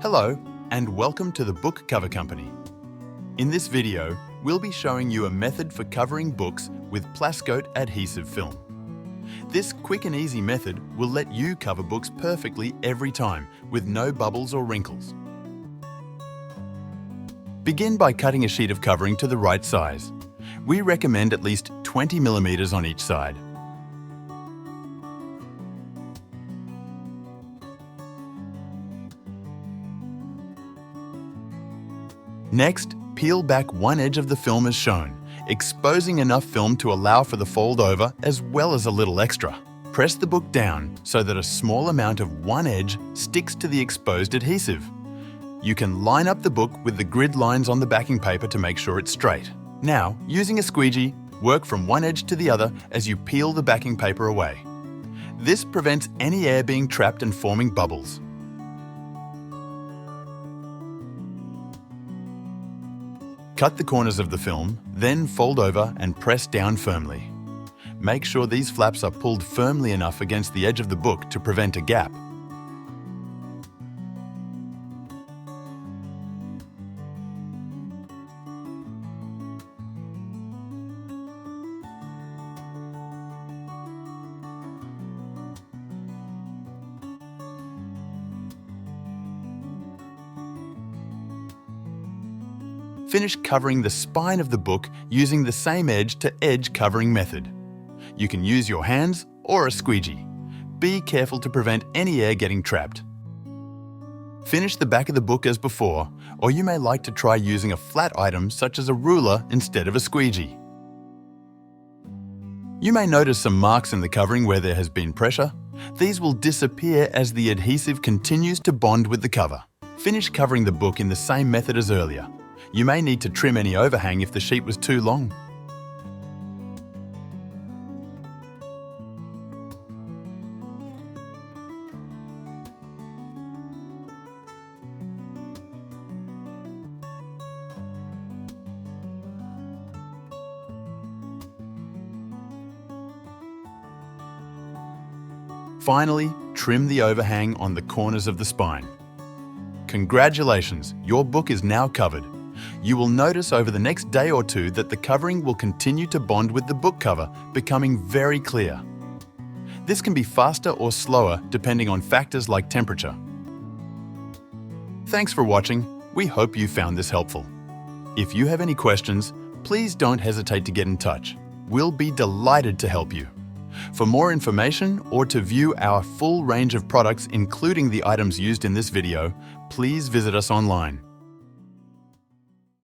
Hello, and welcome to the Book Cover Company. In this video, we'll be showing you a method for covering books with Plascote adhesive film. This quick and easy method will let you cover books perfectly every time with no bubbles or wrinkles. Begin by cutting a sheet of covering to the right size. We recommend at least 20 mm on each side. Next, peel back one edge of the film as shown, exposing enough film to allow for the fold over as well as a little extra. Press the book down so that a small amount of one edge sticks to the exposed adhesive. You can line up the book with the grid lines on the backing paper to make sure it's straight. Now, using a squeegee, work from one edge to the other as you peel the backing paper away. This prevents any air being trapped and forming bubbles. Cut the corners of the film, then fold over and press down firmly. Make sure these flaps are pulled firmly enough against the edge of the book to prevent a gap. Finish covering the spine of the book using the same edge-to-edge covering method. You can use your hands or a squeegee. Be careful to prevent any air getting trapped. Finish the back of the book as before, or you may like to try using a flat item such as a ruler instead of a squeegee. You may notice some marks in the covering where there has been pressure. These will disappear as the adhesive continues to bond with the cover. Finish covering the book in the same method as earlier. You may need to trim any overhang if the sheet was too long. Finally, trim the overhang on the corners of the spine. Congratulations, your book is now covered. You will notice over the next day or two that the covering will continue to bond with the book cover, becoming very clear. This can be faster or slower depending on factors like temperature. Thanks for watching. We hope you found this helpful. If you have any questions, please don't hesitate to get in touch. We'll be delighted to help you. For more information or to view our full range of products including the items used in this video, please visit us online.